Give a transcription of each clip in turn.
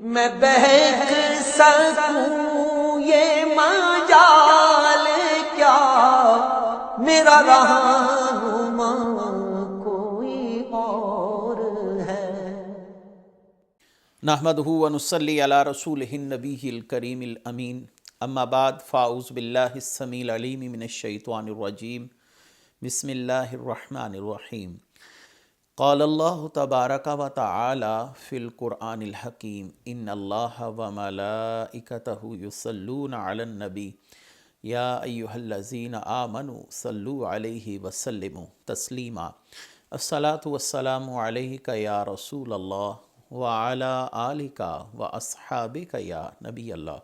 میں بہک سکوں یہ مجال کیا، میرا رہنما کوئی اور ہے۔ نحمدہ ونصلی علی رسولہ النبی الکریم الامین، اما بعد فاعوذ باللہ السمیع العلیم من الشیطان الرجیم، بسم اللہ الرحمن الرحیم۔ قال اللہ تبارک و تعالی فی القرآن الحکیم، ان اللہ وملائکتہ یصلون علی النبی یا ایہا الذین آمنوا صلوا علیہ وسلموا تسلیما۔ الصلاۃ والسلام علیک یا رسول اللہ وعلی آلک واصحابک یا نبی اللہ۔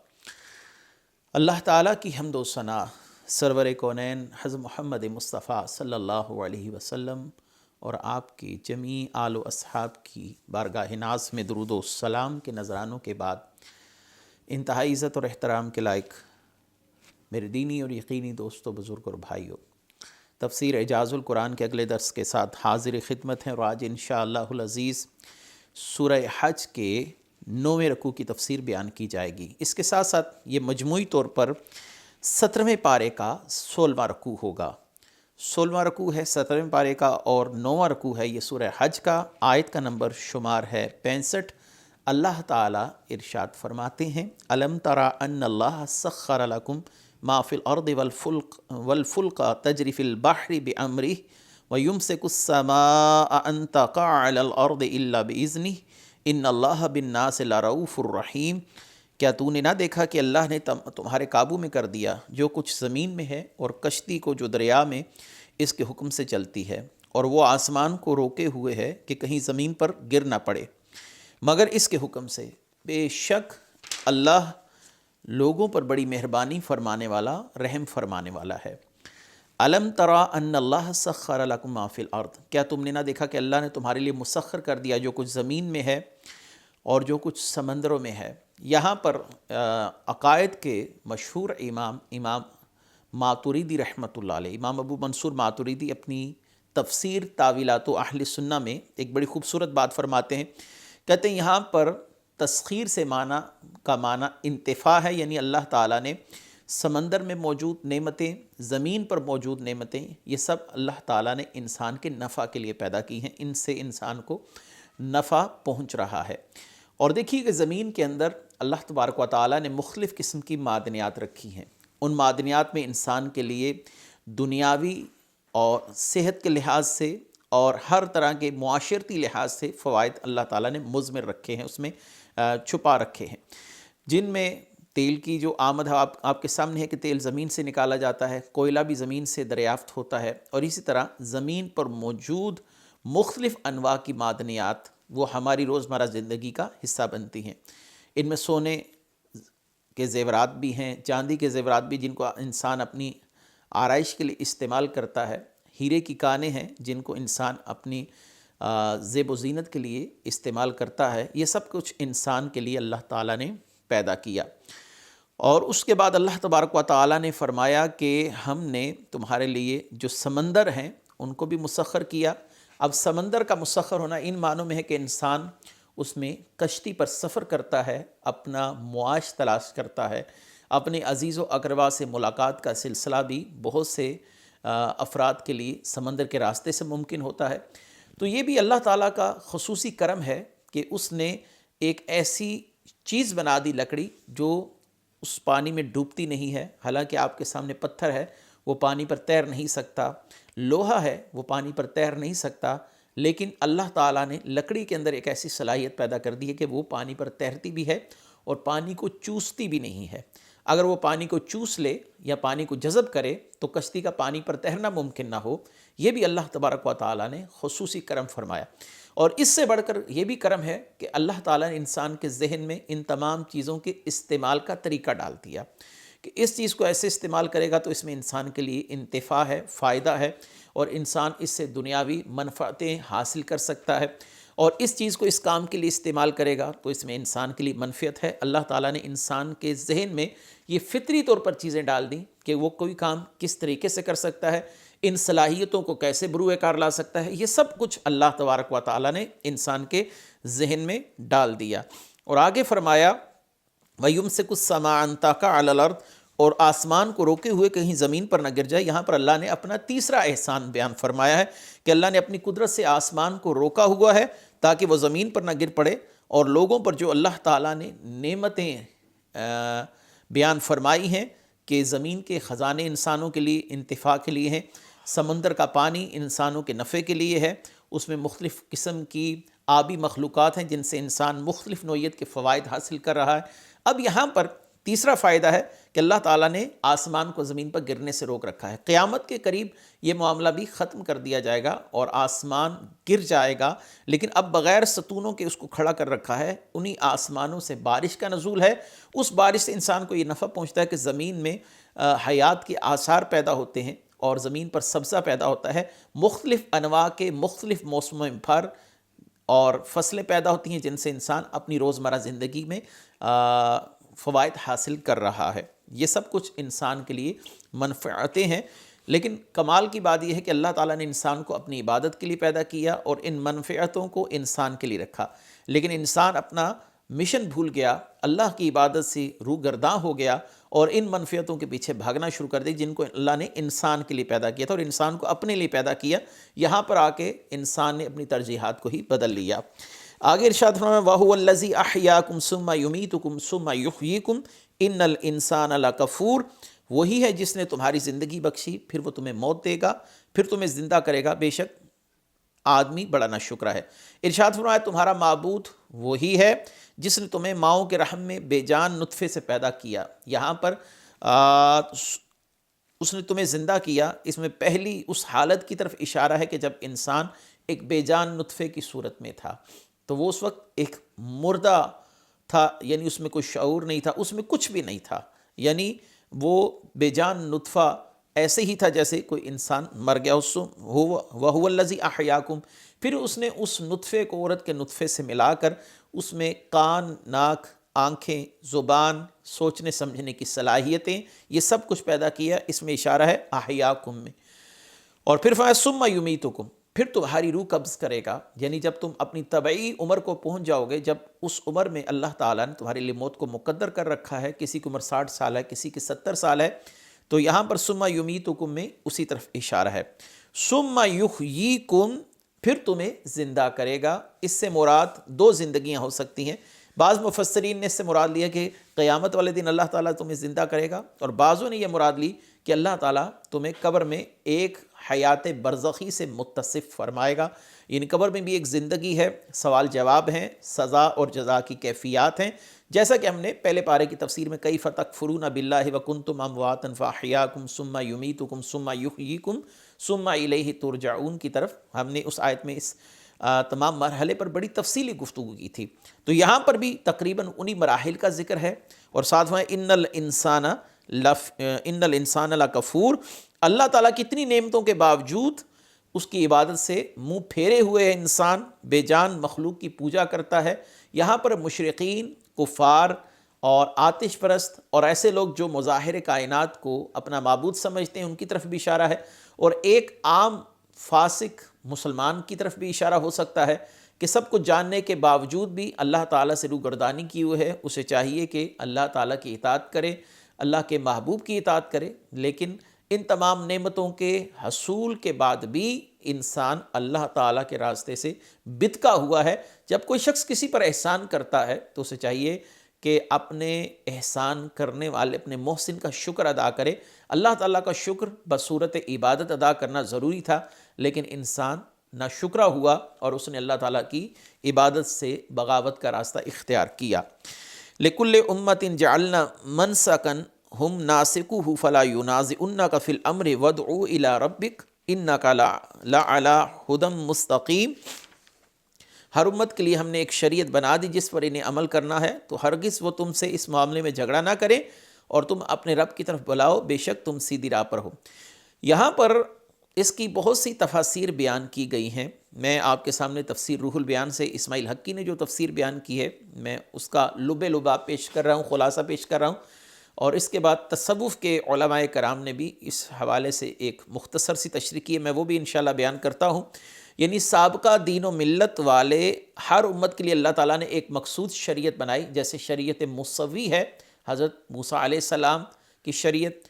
اللہ تعالیٰ کی حمد و ثنا سرور کونین حضرت محمد مصطفیٰ صلی اللہ علیہ وسلم اور آپ کی جمیع آل و اصحاب کی بارگاہ ناز میں درود و سلام کے نذرانوں کے بعد، انتہائی عزت اور احترام کے لائق میرے دینی اور یقینی دوستوں، بزرگ اور بھائیوں، تفسیر اعجاز القرآن کے اگلے درس کے ساتھ حاضر خدمت ہیں، اور آج انشاءاللہ العزیز سورہ حج کے 9ویں رکوع کی تفسیر بیان کی جائے گی۔ اس کے ساتھ ساتھ یہ مجموعی طور پر 17ویں پارے کا 16واں رکوع ہوگا۔ 16واں رکوع ہے 17ویں پارے کا، اور 9واں رکوع ہے یہ سورہ حج کا۔ آیت کا نمبر شمار ہے 65۔ اللہ تعالیٰ ارشاد فرماتے ہیں، الم تری ان اللہ سخر لکم ما فی الارض والفلک تجری فی البحر بامرہ ویمسک السماء ان تقع علی الارض الا باذنہ ان اللہ بالناس لرؤوف الرحیم۔ کیا تو نے نہ دیکھا کہ اللہ نے تمہارے قابو میں کر دیا جو کچھ زمین میں ہے، اور کشتی کو جو دریا میں اس کے حکم سے چلتی ہے، اور وہ آسمان کو روکے ہوئے ہے کہ کہیں زمین پر گر نہ پڑے مگر اس کے حکم سے۔ بے شک اللہ لوگوں پر بڑی مہربانی فرمانے والا، رحم فرمانے والا ہے۔ الم تری ان اللہ سخر لکم ما فی الارض، کیا تم نے نہ دیکھا کہ اللہ نے تمہارے لیے مسخر کر دیا جو کچھ زمین میں ہے اور جو کچھ سمندروں میں ہے۔ یہاں پر عقائد کے مشہور امام ماتوریدی رحمۃ اللہ علیہ، امام ابو منصور ماتوریدی اپنی تفسیر تاویلات و اہل سنہ میں ایک بڑی خوبصورت بات فرماتے ہیں۔ کہتے ہیں یہاں پر تسخیر سے معنی انتفاع ہے، یعنی اللہ تعالیٰ نے سمندر میں موجود نعمتیں، زمین پر موجود نعمتیں، یہ سب اللہ تعالیٰ نے انسان کے نفع کے لیے پیدا کی ہیں، ان سے انسان کو نفع پہنچ رہا ہے۔ اور دیکھیے کہ زمین کے اندر اللہ تبارک و تعالیٰ نے مختلف قسم کی معدنیات رکھی ہیں۔ ان معدنیات میں انسان کے لیے دنیاوی اور صحت کے لحاظ سے اور ہر طرح کے معاشرتی لحاظ سے فوائد اللہ تعالیٰ نے مضمر رکھے ہیں، اس میں چھپا رکھے ہیں، جن میں تیل کی جو آمد ہے آپ کے سامنے ہے کہ تیل زمین سے نکالا جاتا ہے، کوئلہ بھی زمین سے دریافت ہوتا ہے، اور اسی طرح زمین پر موجود مختلف انواع کی معدنیات وہ ہماری روزمرہ زندگی کا حصہ بنتی ہیں۔ ان میں سونے کے زیورات بھی ہیں، چاندی کے زیورات بھی جن کو انسان اپنی آرائش کے لیے استعمال کرتا ہے، ہیرے کی کانیں ہیں جن کو انسان اپنی زیب و زینت کے لیے استعمال کرتا ہے۔ یہ سب کچھ انسان کے لیے اللہ تعالیٰ نے پیدا کیا۔ اور اس کے بعد اللہ تبارک و تعالیٰ نے فرمایا کہ ہم نے تمہارے لیے جو سمندر ہیں ان کو بھی مسخر کیا۔ اب سمندر کا مسخر ہونا ان معنوں میں ہے کہ انسان اس میں کشتی پر سفر کرتا ہے، اپنا معاش تلاش کرتا ہے، اپنے عزیز و اقربا سے ملاقات کا سلسلہ بھی بہت سے افراد کے لیے سمندر کے راستے سے ممکن ہوتا ہے۔ تو یہ بھی اللہ تعالیٰ کا خصوصی کرم ہے کہ اس نے ایک ایسی چیز بنا دی، لکڑی، جو اس پانی میں ڈوبتی نہیں ہے۔ حالانکہ آپ کے سامنے پتھر ہے، وہ پانی پر تیر نہیں سکتا، لوہا ہے وہ پانی پر تیر نہیں سکتا، لیکن اللہ تعالیٰ نے لکڑی کے اندر ایک ایسی صلاحیت پیدا کر دی ہے کہ وہ پانی پر تیرتی بھی ہے اور پانی کو چوستی بھی نہیں ہے۔ اگر وہ پانی کو چوس لے یا پانی کو جذب کرے تو کشتی کا پانی پر تیرنا ممکن نہ ہو۔ یہ بھی اللہ تبارک و تعالیٰ نے خصوصی کرم فرمایا۔ اور اس سے بڑھ کر یہ بھی کرم ہے کہ اللہ تعالیٰ نے انسان کے ذہن میں ان تمام چیزوں کے استعمال کا طریقہ ڈال دیا کہ اس چیز کو ایسے استعمال کرے گا تو اس میں انسان کے لیے انتفاع ہے، فائدہ ہے، اور انسان اس سے دنیاوی منفعتیں حاصل کر سکتا ہے، اور اس چیز کو اس کام کے لیے استعمال کرے گا تو اس میں انسان کے لیے منفعت ہے۔ اللہ تعالیٰ نے انسان کے ذہن میں یہ فطری طور پر چیزیں ڈال دیں کہ وہ کوئی کام کس طریقے سے کر سکتا ہے، ان صلاحیتوں کو کیسے بروئے کار لا سکتا ہے، یہ سب کچھ اللہ تبارک و تعالیٰ نے انسان کے ذہن میں ڈال دیا۔ اور آگے فرمایا وَيُمْسِكُ السَّمَاءَ أَن تَقَعَ عَلَى الْأَرْضِ، اور آسمان کو روکے ہوئے کہیں زمین پر نہ گر جائے۔ یہاں پر اللہ نے اپنا تیسرا احسان بیان فرمایا ہے کہ اللہ نے اپنی قدرت سے آسمان کو روکا ہوا ہے تاکہ وہ زمین پر نہ گر پڑے، اور لوگوں پر جو اللہ تعالیٰ نے نعمتیں بیان فرمائی ہیں کہ زمین کے خزانے انسانوں کے لیے انتفاع کے لیے ہیں، سمندر کا پانی انسانوں کے نفع کے لیے ہے، اس میں مختلف قسم کی آبی مخلوقات ہیں جن سے انسان مختلف نوعیت کے فوائد حاصل کر رہا ہے۔ اب یہاں پر تیسرا فائدہ ہے کہ اللہ تعالیٰ نے آسمان کو زمین پر گرنے سے روک رکھا ہے۔ قیامت کے قریب یہ معاملہ بھی ختم کر دیا جائے گا اور آسمان گر جائے گا، لیکن اب بغیر ستونوں کے اس کو کھڑا کر رکھا ہے۔ انہی آسمانوں سے بارش کا نزول ہے، اس بارش سے انسان کو یہ نفع پہنچتا ہے کہ زمین میں حیات کے آثار پیدا ہوتے ہیں اور زمین پر سبزہ پیدا ہوتا ہے، مختلف انواع کے مختلف موسموں میں پھل اور فصلیں پیدا ہوتی ہیں جن سے انسان اپنی روزمرہ زندگی میں فوائد حاصل کر رہا ہے۔ یہ سب کچھ انسان کے لیے منفعتیں ہیں، لیکن کمال کی بات یہ ہے کہ اللہ تعالیٰ نے انسان کو اپنی عبادت کے لیے پیدا کیا اور ان منفعتوں کو انسان کے لیے رکھا، لیکن انسان اپنا مشن بھول گیا، اللہ کی عبادت سے روگرداں ہو گیا اور ان منفعتوں کے پیچھے بھاگنا شروع کر دی جن کو اللہ نے انسان کے لیے پیدا کیا تھا، اور انسان کو اپنے لیے پیدا کیا۔ یہاں پر آ کے انسان نے اپنی ترجیحات کو ہی بدل لیا۔ آگے ارشاد فرمایا وَهُوَ الَّذِي أَحْيَاكُمْ ثُمَّ يُمِيتُكُمْ ثُمَّ يُحْيِيكُمْ إِنَّ الْإِنسَانَ لَكَفُورٌ، وہی ہے جس نے تمہاری زندگی بخشی پھر وہ تمہیں موت دے گا پھر تمہیں زندہ کرے گا، بے شک آدمی بڑا ناشکرا ہے۔ ارشاد فرمایا تمہارا معبود وہی ہے جس نے تمہیں ماؤں کے رحم میں بے جان نطفے سے پیدا کیا۔ یہاں پر اس نے تمہیں زندہ کیا، اس میں پہلی اس حالت کی طرف اشارہ ہے کہ جب انسان ایک بے جان نطفے کی صورت میں تھا، تو وہ اس وقت ایک مردہ تھا، یعنی اس میں کوئی شعور نہیں تھا، اس میں کچھ بھی نہیں تھا، یعنی وہ بے جان نطفہ ایسے ہی تھا جیسے کوئی انسان مر گیا۔ وَهُوَ الَّذِي أَحْيَاكُمْ، پھر اس نے اس نطفے کو عورت کے نطفے سے ملا کر اس میں کان، ناک، آنکھیں، زبان، سوچنے سمجھنے کی صلاحیتیں، یہ سب کچھ پیدا کیا۔ اس میں اشارہ ہے احیاکم میں۔ اور پھر فرمایا ثم یمیتکم، پھر تمہاری روح قبض کرے گا، یعنی جب تم اپنی طبعی عمر کو پہنچ جاؤ گے، جب اس عمر میں اللہ تعالیٰ نے تمہارے لیے موت کو مقدر کر رکھا ہے، کسی کی عمر 60 سال ہے، کسی کی 70 سال ہے، تو یہاں پر ثم یمیتکم میں اسی طرف اشارہ ہے۔ ثم یحییکم، پھر تمہیں زندہ کرے گا۔ اس سے مراد دو زندگیاں ہو سکتی ہیں۔ بعض مفسرین نے اس سے مراد لیا کہ قیامت والے دن اللہ تعالیٰ تمہیں زندہ کرے گا، اور بعضوں نے یہ مراد لی کہ اللہ تعالیٰ تمہیں قبر میں ایک حیات برزخی سے متصف فرمائے گا، یعنی قبر میں بھی ایک زندگی ہے، سوال جواب ہیں، سزا اور جزا کی کیفیات ہیں، جیسا کہ ہم نے پہلے پارے کی تفسیر میں کیف تکفرون باللہ وکنتم امواتا فاحیاکم ثم یمیتکم ثم یحییکم ثم الیہ ترجعون کی طرف ہم نے اس آیت میں اس تمام مرحلے پر بڑی تفصیلی گفتگو کی تھی۔ تو یہاں پر بھی تقریباً انہی مراحل کا ذکر ہے، اور ساتھ میں ان الانسان لکفور، اللہ تعالیٰ کی اتنی نعمتوں کے باوجود اس کی عبادت سے منہ پھیرے ہوئے انسان بے جان مخلوق کی پوجا کرتا ہے۔ یہاں پر مشرقین، کفار اور آتش پرست اور ایسے لوگ جو مظاہر کائنات کو اپنا معبود سمجھتے ہیں ان کی طرف بھی اشارہ ہے، اور ایک عام فاسق مسلمان کی طرف بھی اشارہ ہو سکتا ہے کہ سب کچھ جاننے کے باوجود بھی اللہ تعالیٰ سے روگردانی کی ہوئی ہے، اسے چاہیے کہ اللہ تعالیٰ کی اطاعت کرے، اللہ کے محبوب کی اطاعت کرے، لیکن ان تمام نعمتوں کے حصول کے بعد بھی انسان اللہ تعالیٰ کے راستے سے بتکا ہوا ہے۔ جب کوئی شخص کسی پر احسان کرتا ہے تو اسے چاہیے کہ اپنے احسان کرنے والے اپنے محسن کا شکر ادا کرے۔ اللہ تعالیٰ کا شکر بصورت عبادت ادا کرنا ضروری تھا، لیکن انسان ناشکرا ہوا اور اس نے اللہ تعالیٰ کی عبادت سے بغاوت کا راستہ اختیار کیا۔ لِكُلِّ أُمَّةٍ جَعَلْنَا مَنْسَكًا هُمْ نَاسِكُوهُ فَلَا يُنَازِعُنَّكَ فِي الْأَمْرِ وَادْعُ إِلَىٰ رَبِّكَ إِنَّكَ لَعَلَىٰ هُدًى مُسْتَقِيمٍ، ہر امت کے لیے ہم نے ایک شریعت بنا دی جس پر انہیں عمل کرنا ہے، تو ہرگز وہ تم سے اس معاملے میں جھگڑا نہ کریں اور تم اپنے رب کی طرف بلاؤ، بے شک تم سیدھی راہ پر ہو۔ یہاں پر اس کی بہت سی تفاسیر بیان کی گئی ہیں۔ میں آپ کے سامنے تفسیر روح البیان سے اسماعیل حقی نے جو تفسیر بیان کی ہے، میں اس کا لب لباب پیش کر رہا ہوں، خلاصہ پیش کر رہا ہوں، اور اس کے بعد تصوف کے علماء کرام نے بھی اس حوالے سے ایک مختصر سی تشریح کی ہے، میں وہ بھی انشاءاللہ بیان کرتا ہوں۔ یعنی سابقہ دین و ملت والے ہر امت کے لیے اللہ تعالیٰ نے ایک مخصوص شریعت بنائی، جیسے شریعت موسوی ہے حضرت موسیٰ علیہ السلام کی شریعت،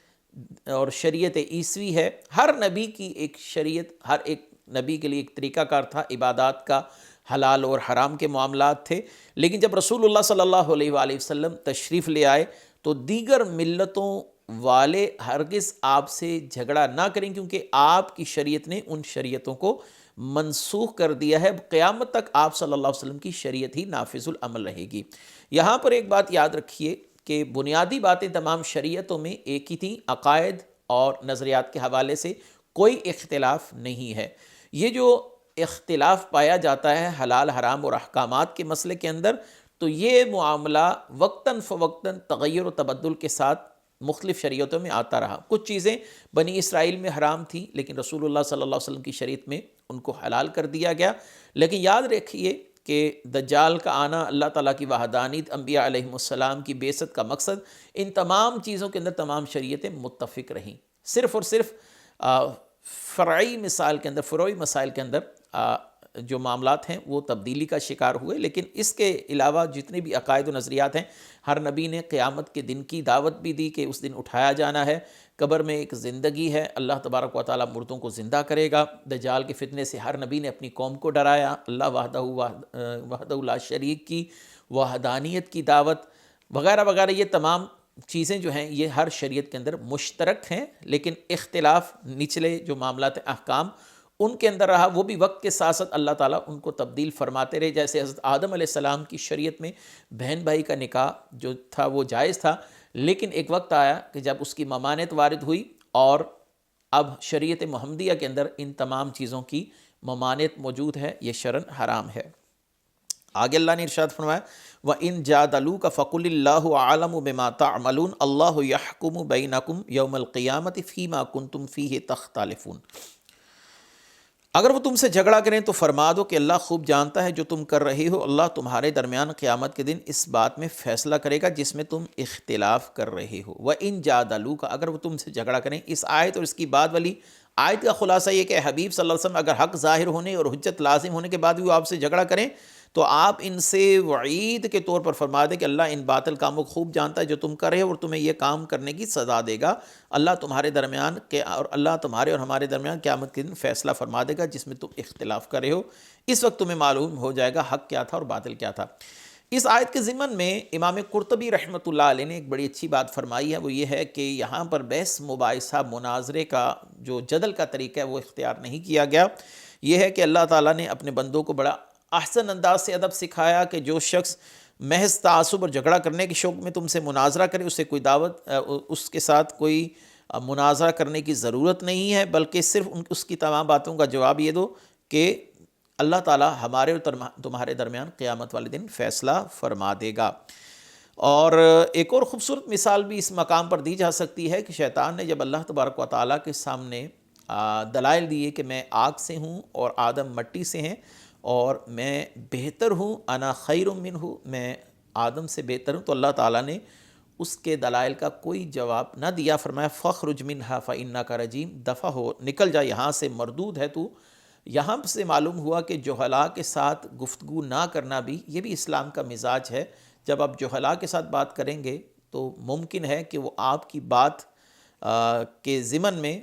اور شریعت عیسوی ہے۔ ہر نبی کی ایک شریعت، ہر ایک نبی کے لیے ایک طریقہ کار تھا، عبادات کا، حلال اور حرام کے معاملات تھے۔ لیکن جب رسول اللہ صلی اللہ علیہ وآلہ وسلم تشریف لے آئے تو دیگر ملتوں والے ہرگز آپ سے جھگڑا نہ کریں، کیونکہ آپ کی شریعت نے ان شریعتوں کو منسوخ کر دیا ہے۔ قیامت تک آپ صلی اللہ علیہ وسلم کی شریعت ہی نافذ العمل رہے گی۔ یہاں پر ایک بات یاد رکھیے کہ بنیادی باتیں تمام شریعتوں میں ایک ہی تھیں، عقائد اور نظریات کے حوالے سے کوئی اختلاف نہیں ہے۔ یہ جو اختلاف پایا جاتا ہے حلال حرام اور احکامات کے مسئلے کے اندر، تو یہ معاملہ وقتاً فوقتاً تغیر و تبدل کے ساتھ مختلف شریعتوں میں آتا رہا۔ کچھ چیزیں بنی اسرائیل میں حرام تھیں، لیکن رسول اللہ صلی اللہ علیہ وسلم کی شریعت میں ان کو حلال کر دیا گیا۔ لیکن یاد رکھیے کہ دجال کا آنا، اللہ تعالیٰ کی وحدانیت، انبیاء علیہ السلام کی بعثت کا مقصد، ان تمام چیزوں کے اندر تمام شریعتیں متفق رہیں۔ صرف اور صرف فرعی مسائل کے اندر جو معاملات ہیں وہ تبدیلی کا شکار ہوئے، لیکن اس کے علاوہ جتنے بھی عقائد و نظریات ہیں، ہر نبی نے قیامت کے دن کی دعوت بھی دی کہ اس دن اٹھایا جانا ہے، قبر میں ایک زندگی ہے، اللہ تبارک و تعالیٰ مردوں کو زندہ کرے گا، دجال کے فتنے سے ہر نبی نے اپنی قوم کو ڈرایا، اللہ وحدہ لا شریک کی وحدانیت کی دعوت وغیرہ وغیرہ۔ یہ تمام چیزیں جو ہیں یہ ہر شریعت کے اندر مشترک ہیں، لیکن اختلاف نچلے جو معاملات احکام ان کے اندر رہا، وہ بھی وقت کے ساتھ ساتھ اللہ تعالیٰ ان کو تبدیل فرماتے رہے۔ جیسے حضرت آدم علیہ السلام کی شریعت میں بہن بھائی کا نکاح جو تھا وہ جائز تھا، لیکن ایک وقت آیا کہ جب اس کی ممانعت وارد ہوئی، اور اب شریعت محمدیہ کے اندر ان تمام چیزوں کی ممانعت موجود ہے، یہ شرعاً حرام ہے۔ آگے اللہ نے ارشاد فرمایا وَإِن جَادَلُوكَ فَقُلِ اللَّهُ أَعْلَمُ بِمَا تَعْمَلُونَ اللَّهُ يَحْكُمُ بَيْنَكُمْ يَوْمَ الْقِيَامَةِ فِيمَا كُنْتُمْ فِيهِ تَخْتَلِفُونَ۔ اگر وہ تم سے جھگڑا کریں تو فرما دو کہ اللہ خوب جانتا ہے جو تم کر رہے ہو، اللہ تمہارے درمیان قیامت کے دن اس بات میں فیصلہ کرے گا جس میں تم اختلاف کر رہے ہو۔ وَإِن جَادَلُوكَ، اگر وہ تم سے جھگڑا کریں، اس آیت اور اس کی بعد والی آیت کا خلاصہ یہ کہ حبیب صلی اللہ علیہ وسلم اگر حق ظاہر ہونے اور حجت لازم ہونے کے بعد بھی وہ آپ سے جھگڑا کریں تو آپ ان سے وعید کے طور پر فرما دیں کہ اللہ ان باطل کاموں کو خوب جانتا ہے جو تم کر رہے ہو، اور تمہیں یہ کام کرنے کی سزا دے گا۔ اللہ تمہارے درمیان اور اللہ تمہارے اور ہمارے درمیان قیامت کے دن فیصلہ فرما دے گا جس میں تم اختلاف کر رہے ہو۔ اس وقت تمہیں معلوم ہو جائے گا حق کیا تھا اور باطل کیا تھا۔ اس آیت کے ضمن میں امام قرطبی رحمۃ اللہ علیہ نے ایک بڑی اچھی بات فرمائی ہے، وہ یہ ہے کہ یہاں پر بحث مباحثہ مناظرے کا جو جدل کا طریقہ ہے وہ اختیار نہیں کیا گیا۔ یہ ہے کہ اللہ تعالیٰ نے اپنے بندوں کو بڑا احسن انداز سے ادب سکھایا کہ جو شخص محض تعصب اور جھگڑا کرنے کے شوق میں تم سے مناظرہ کرے، اسے کوئی دعوت اس کے ساتھ کوئی مناظرہ کرنے کی ضرورت نہیں ہے، بلکہ صرف اس کی تمام باتوں کا جواب یہ دو کہ اللہ تعالیٰ ہمارے اور تمہارے درمیان قیامت والے دن فیصلہ فرما دے گا۔ اور ایک اور خوبصورت مثال بھی اس مقام پر دی جا سکتی ہے کہ شیطان نے جب اللہ تبارک و تعالیٰ کے سامنے دلائل دیے کہ میں آگ سے ہوں اور آدم مٹی سے ہیں اور میں بہتر ہوں، انا خیر منہ، میں آدم سے بہتر ہوں، تو اللہ تعالیٰ نے اس کے دلائل کا کوئی جواب نہ دیا، فرمایا فَاخْرُجْ مِنْهَا فَإِنَّكَ رَجِيمٌ، دفع ہو، نکل جا یہاں سے، مردود ہے تو۔ یہاں سے معلوم ہوا کہ جہلاء کے ساتھ گفتگو نہ کرنا بھی یہ بھی اسلام کا مزاج ہے۔ جب آپ جہلاء کے ساتھ بات کریں گے تو ممکن ہے کہ وہ آپ کی بات کے ضمن میں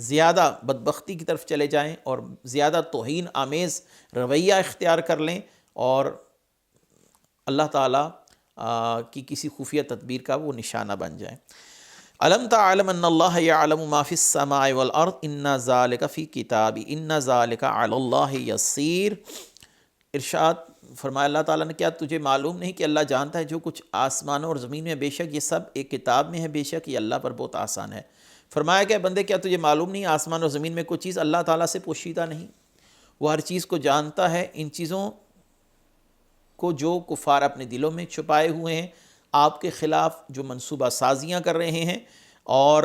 زیادہ بدبختی کی طرف چلے جائیں اور زیادہ توہین آمیز رویہ اختیار کر لیں اور اللہ تعالیٰ کی کسی خفیہ تدبیر کا وہ نشانہ بن جائیں۔ الم تعلم ان اللہ یعلم ما فی السماء والارض ان ذلک فی کتاب ان ذلک علی اللہ یسیر۔ ارشاد فرمایا اللہ تعالیٰ نے، کیا تجھے معلوم نہیں کہ اللہ جانتا ہے جو کچھ آسمانوں اور زمین میں، بے شک یہ سب ایک کتاب میں ہے، بے شک یہ اللہ پر بہت آسان ہے۔ فرمایا کہ بندے کیا تجھے معلوم نہیں آسمان اور زمین میں کوئی چیز اللہ تعالیٰ سے پوشیدہ نہیں، وہ ہر چیز کو جانتا ہے۔ ان چیزوں کو جو کفار اپنے دلوں میں چھپائے ہوئے ہیں، آپ کے خلاف جو منصوبہ سازیاں کر رہے ہیں، اور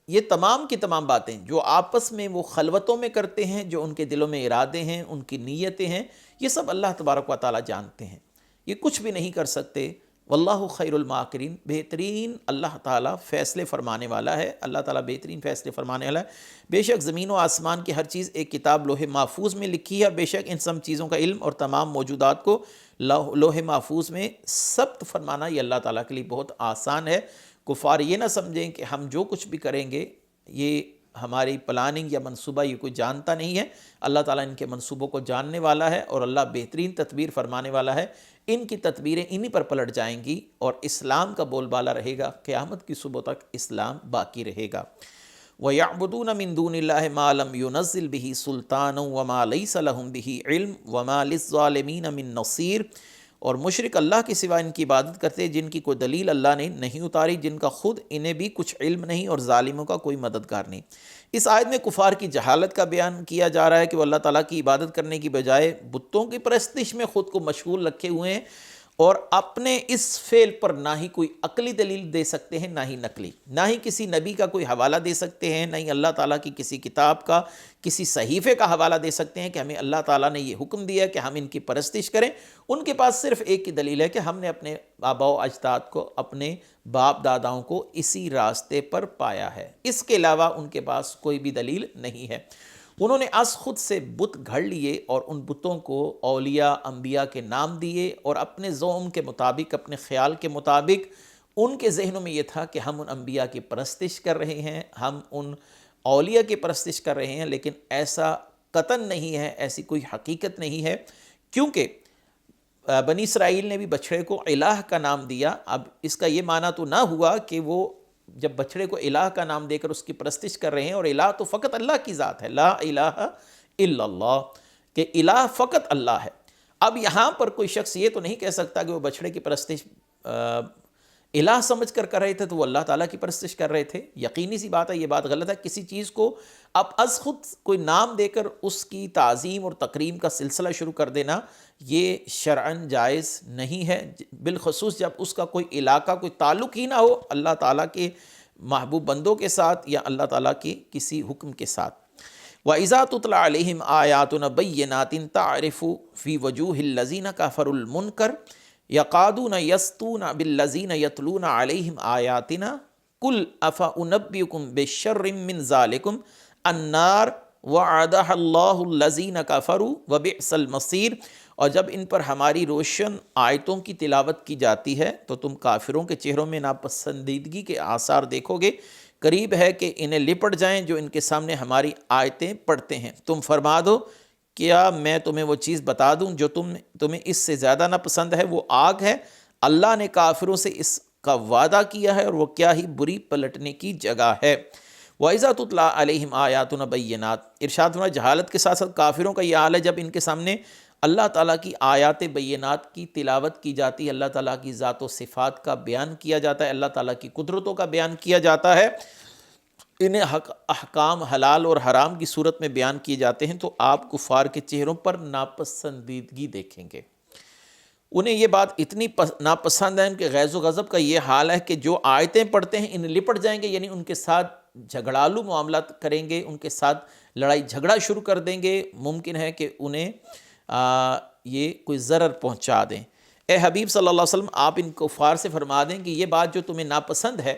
یہ تمام کی تمام باتیں جو آپس میں وہ خلوتوں میں کرتے ہیں، جو ان کے دلوں میں ارادے ہیں، ان کی نیتیں ہیں، یہ سب اللہ تبارک و تعالیٰ جانتے ہیں۔ یہ کچھ بھی نہیں کر سکتے واللہ خیر الماکرین، بہترین اللہ تعالیٰ فیصلے فرمانے والا ہے، اللہ تعالیٰ بہترین فیصلے فرمانے والا ہے۔ بے شک زمین و آسمان کی ہر چیز ایک کتاب لوح محفوظ میں لکھی ہے، اور بے شک ان سب چیزوں کا علم اور تمام موجودات کو لوح محفوظ میں ثبت فرمانا یہ اللہ تعالیٰ کے لیے بہت آسان ہے۔ کفار یہ نہ سمجھیں کہ ہم جو کچھ بھی کریں گے یہ ہماری پلاننگ یا منصوبہ یہ کوئی جانتا نہیں ہے، اللہ تعالیٰ ان کے منصوبوں کو جاننے والا ہے، اور اللہ بہترین تدبیر فرمانے والا ہے۔ ان کی تدبیریں انہی پر پلٹ جائیں گی، اور اسلام کا بول بالا رہے گا، قیامت کی صبح تک اسلام باقی رہے گا۔ وَيَعْبُدُونَ مِن دُونِ اللَّهِ مَا لَمْ يُنَزِّلْ بِهِ سُلْطَانًا وَمَا لَيْسَ لَهُم بِهِ عِلْمٌ وَمَا لِلظَّالِمِينَ مِن نَصِيرٍ، اور مشرک اللہ کے سوا ان کی عبادت کرتے جن کی کوئی دلیل اللہ نے نہیں اتاری، جن کا خود انہیں بھی کچھ علم نہیں، اور ظالموں کا کوئی مددگار نہیں۔ اس آیت میں کفار کی جہالت کا بیان کیا جا رہا ہے کہ وہ اللہ تعالیٰ کی عبادت کرنے کی بجائے بتوں کی پرستش میں خود کو مشغول رکھے ہوئے ہیں، اور اپنے اس فعل پر نہ ہی کوئی عقلی دلیل دے سکتے ہیں، نہ ہی نقلی، نہ ہی کسی نبی کا کوئی حوالہ دے سکتے ہیں، نہ ہی اللہ تعالیٰ کی کسی کتاب کا، کسی صحیفے کا حوالہ دے سکتے ہیں کہ ہمیں اللہ تعالیٰ نے یہ حکم دیا کہ ہم ان کی پرستش کریں۔ ان کے پاس صرف ایک ہی دلیل ہے کہ ہم نے اپنے آباء و اجداد کو، اپنے باپ داداؤں کو اسی راستے پر پایا ہے، اس کے علاوہ ان کے پاس کوئی بھی دلیل نہیں ہے۔ انہوں نے از خود سے بت گھڑ لیے، اور ان بتوں کو اولیاء انبیاء کے نام دیے، اور اپنے ذوم کے مطابق، اپنے خیال کے مطابق ان کے ذہنوں میں یہ تھا کہ ہم ان انبیاء کی پرستش کر رہے ہیں، ہم ان اولیاء کی پرستش کر رہے ہیں، لیکن ایسا قطعاً نہیں ہے، ایسی کوئی حقیقت نہیں ہے، کیونکہ بنی اسرائیل نے بھی بچھڑے کو الہ کا نام دیا۔ اب اس کا یہ معنی تو نہ ہوا کہ وہ جب بچھڑے کو الہ کا نام دے کر اس کی پرستش کر رہے ہیں، اور الہ تو فقط اللہ کی ذات ہے، لا الہ الا اللہ، کہ الہ فقط اللہ ہے۔ اب یہاں پر کوئی شخص یہ تو نہیں کہہ سکتا کہ وہ بچھڑے کی پرستش الہ سمجھ کر رہے تھے تو وہ اللہ تعالیٰ کی پرستش کر رہے تھے۔ یقینی سی بات ہے، یہ بات غلط ہے۔ کسی چیز کو اب از خود کوئی نام دے کر اس کی تعظیم اور تکریم کا سلسلہ شروع کر دینا یہ شرعاً جائز نہیں ہے، بالخصوص جب اس کا کوئی علاقہ، کوئی تعلق ہی نہ ہو اللہ تعالیٰ کے محبوب بندوں کے ساتھ یا اللہ تعالیٰ کے کسی حکم کے ساتھ۔ وَإِذَا تُتْلَى عَلَيْهِمْ آيَاتُنَا بَيِّنَاتٍ تَعْرِفُ فِي وُجُوهِ الَّذِينَ كَفَرُوا الْمُنكَرَ يَقَادُونَ يَسْطُونَ بِالَّذِينَ يَتْلُونَ عَلَيْهِمْ آيَاتِنَا قُلْ أَفَأُنَبِّئُكُم بِالشَّرٍّ مِّن ذَلِكُمْ النَّارُ وَعَدَهَا اللَّهُ الَّذِينَ كَفَرُوا وَبِئْسَ الْمَصِيرُ، اور جب ان پر ہماری روشن آیتوں کی تلاوت کی جاتی ہے تو تم کافروں کے چہروں میں ناپسندیدگی کے آثار دیکھو گے، قریب ہے کہ انہیں لپٹ جائیں جو ان کے سامنے ہماری آیتیں پڑھتے ہیں۔ تم فرما دو، کیا میں تمہیں وہ چیز بتا دوں جو تمہیں اس سے زیادہ ناپسند ہے؟ وہ آگ ہے، اللہ نے کافروں سے اس کا وعدہ کیا ہے، اور وہ کیا ہی بری پلٹنے کی جگہ ہے۔ وَإِذَا تُتْلَى عَلَيْهِمْ آيَاتُنَا بَيِّنَاتٍ، ارشاد فرمایا جہالت کے ساتھ ساتھ کافروں کا یہ حال ہے جب ان کے سامنے اللہ تعالیٰ کی آیات بینات کی تلاوت کی جاتی ہے، اللہ تعالیٰ کی ذات و صفات کا بیان کیا جاتا ہے، اللہ تعالیٰ کی قدرتوں کا بیان کیا جاتا ہے، انہیں احکام حلال اور حرام کی صورت میں بیان کیے جاتے ہیں، تو آپ کفار کے چہروں پر ناپسندیدگی دیکھیں گے۔ انہیں یہ بات اتنی ناپسند ہے، ان کے غیظ و غضب کا یہ حال ہے کہ جو آیتیں پڑھتے ہیں انہیں لپٹ جائیں گے، یعنی ان کے ساتھ جھگڑالو معاملات کریں گے، ان کے ساتھ لڑائی جھگڑا شروع کر دیں گے، ممکن ہے کہ انہیں یہ کوئی ضرر پہنچا دیں۔ اے حبیب صلی اللہ علیہ وسلم، آپ ان کفار سے فرما دیں کہ یہ بات جو تمہیں ناپسند ہے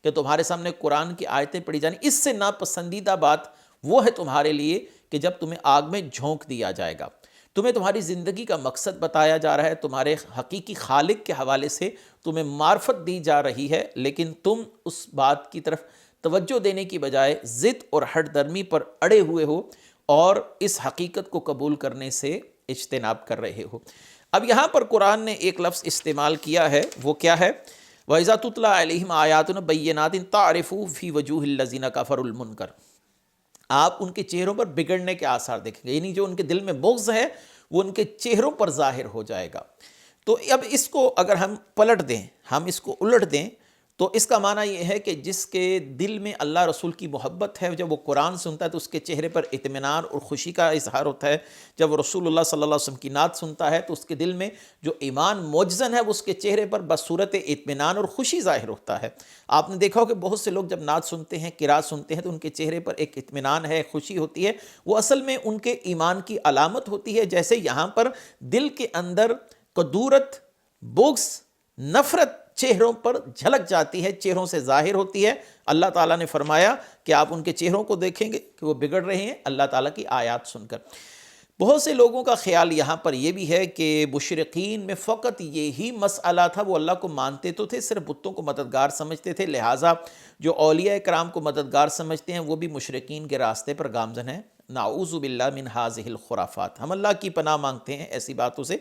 کہ تمہارے سامنے قرآن کی آیتیں پڑھی جائیں، اس سے ناپسندیدہ بات وہ ہے تمہارے لیے کہ جب تمہیں آگ میں جھونک دیا جائے گا، تمہیں تمہاری زندگی کا مقصد بتایا جا رہا ہے، تمہارے حقیقی خالق کے حوالے سے تمہیں معرفت دی جا رہی ہے، لیکن تم اس بات کی طرف توجہ دینے کی بجائے ضد اور ہٹ درمی پر اڑے ہوئے ہو، اور اس حقیقت کو قبول کرنے سے اجتناب کر رہے ہو۔ اب یہاں پر قرآن نے ایک لفظ استعمال کیا ہے، وہ کیا ہے؟ وَإِذَا تُتْلَى عَلَيْهِمْ آيَاتُنَا بَيِّنَاتٍ تَعْرِفُ فِي وُجُوهِ الَّذِينَ كَفَرُوا الْمُنكَرَ، آپ ان کے چہروں پر بگڑنے کے آثار دیکھیں گے، یعنی جو ان کے دل میں بغض ہے وہ ان کے چہروں پر ظاہر ہو جائے گا۔ تو اب اس کو اگر ہم پلٹ دیں، ہم اس کو الٹ دیں، تو اس کا معنی یہ ہے کہ جس کے دل میں اللہ رسول کی محبت ہے، جب وہ قرآن سنتا ہے تو اس کے چہرے پر اطمینان اور خوشی کا اظہار ہوتا ہے، جب وہ رسول اللہ صلی اللہ علیہ وسلم کی نعت سنتا ہے تو اس کے دل میں جو ایمان موجزن ہے وہ اس کے چہرے پر بصورت اطمینان اور خوشی ظاہر ہوتا ہے۔ آپ نے دیکھا ہو کہ بہت سے لوگ جب نعت سنتے ہیں، قرات سنتے ہیں، تو ان کے چہرے پر ایک اطمینان ہے، خوشی ہوتی ہے، وہ اصل میں ان کے ایمان کی علامت ہوتی ہے۔ جیسے یہاں پر دل کے اندر کدورت، بغض، نفرت چہروں پر جھلک جاتی ہے، چہروں سے ظاہر ہوتی ہے۔ اللہ تعالیٰ نے فرمایا کہ آپ ان کے چہروں کو دیکھیں گے کہ وہ بگڑ رہے ہیں اللہ تعالیٰ کی آیات سن کر۔ بہت سے لوگوں کا خیال یہاں پر یہ بھی ہے کہ مشرقین میں فقط یہی مسئلہ تھا، وہ اللہ کو مانتے تو تھے، صرف بتوں کو مددگار سمجھتے تھے، لہٰذا جو اولیاء کرام کو مددگار سمجھتے ہیں وہ بھی مشرقین کے راستے پر گامزن ہیں۔ نعوذ باللہ من ہذہ الخرافات، ہم اللہ کی پناہ مانگتے ہیں ایسی باتوں سے۔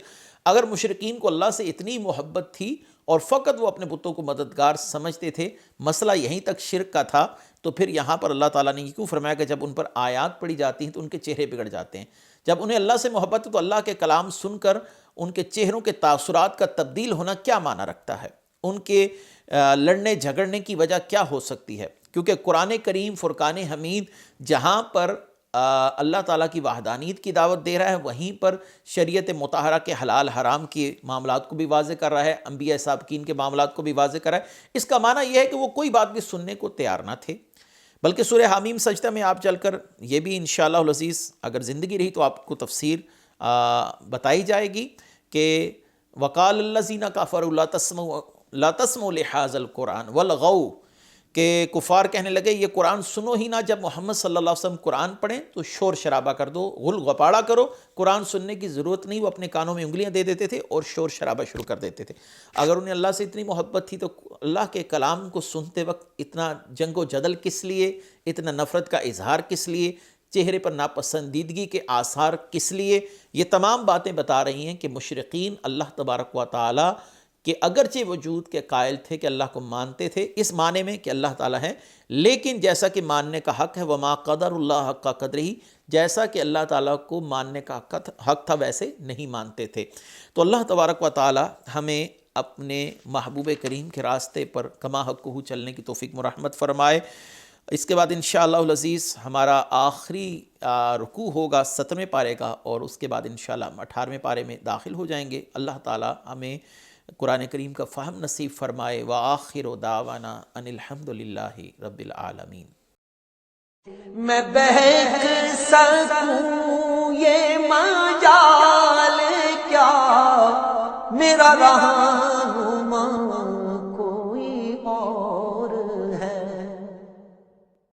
اگر مشرقین کو اللہ سے اتنی محبت تھی اور فقط وہ اپنے بتوں کو مددگار سمجھتے تھے، مسئلہ یہیں تک شرک کا تھا، تو پھر یہاں پر اللہ تعالیٰ نے یہ کیوں فرمایا کہ جب ان پر آیات پڑھی جاتی ہیں تو ان کے چہرے بگڑ جاتے ہیں؟ جب انہیں اللہ سے محبت ہے تو اللہ کے کلام سن کر ان کے چہروں کے تاثرات کا تبدیل ہونا کیا معنی رکھتا ہے؟ ان کے لڑنے جھگڑنے کی وجہ کیا ہو سکتی ہے؟ کیونکہ قرآن کریم فرقان حمید جہاں پر اللہ تعالیٰ کی وحدانیت کی دعوت دے رہا ہے، وہیں پر شریعت مطہرہ کے حلال حرام کے معاملات کو بھی واضح کر رہا ہے، انبیاء سابقین کے معاملات کو بھی واضح کر رہا ہے۔ اس کا معنی یہ ہے کہ وہ کوئی بات بھی سننے کو تیار نہ تھے، بلکہ سورہ حامیم سجدہ میں آپ چل کر یہ بھی انشاءاللہ العزیز اگر زندگی رہی تو آپ کو تفسیر بتائی جائے گی کہ وَقَالَ الَّذِينَ كَفَرُوا لَا تَسْمَعُوا لِهَٰذَا الْقُرْآنِ وَالْغَوْا، کہ کفار کہنے لگے یہ قرآن سنو ہی نہ، جب محمد صلی اللہ علیہ وسلم قرآن پڑھیں تو شور شرابہ کر دو، غل غپاڑا کرو، قرآن سننے کی ضرورت نہیں۔ وہ اپنے کانوں میں انگلیاں دے دیتے تھے اور شور شرابہ شروع کر دیتے تھے۔ اگر انہیں اللہ سے اتنی محبت تھی تو اللہ کے کلام کو سنتے وقت اتنا جنگ و جدل کس لیے، اتنا نفرت کا اظہار کس لیے، چہرے پر ناپسندیدگی کے آثار کس لیے؟ یہ تمام باتیں بتا رہی ہیں کہ مشرقین اللہ تبارک و تعالی کہ اگرچہ وجود کے قائل تھے کہ اللہ کو مانتے تھے اس معنی میں کہ اللہ تعالیٰ ہے، لیکن جیسا کہ ماننے کا حق ہے وما قدر اللہ حق قدرہ، جیسا کہ اللہ تعالیٰ کو ماننے کا حق تھا ویسے نہیں مانتے تھے۔ تو اللہ تبارک و تعالیٰ ہمیں اپنے محبوب کریم کے راستے پر کما حقہ چلنے کی توفیق مرحمت فرمائے۔ اس کے بعد انشاءاللہ العزیز ہمارا آخری رکوع ہوگا 17ویں پارے کا، اور اس کے بعد انشاءاللہ ہم 18ویں پارے میں داخل ہو جائیں گے۔ اللہ تعالیٰ ہمیں قرآن کریم کا فہم نصیب فرمائے۔ وآخر دعوانا ان الحمد للہ رب العالمین۔ میں بہک سکوں یہ مجال کیا، میرا رہا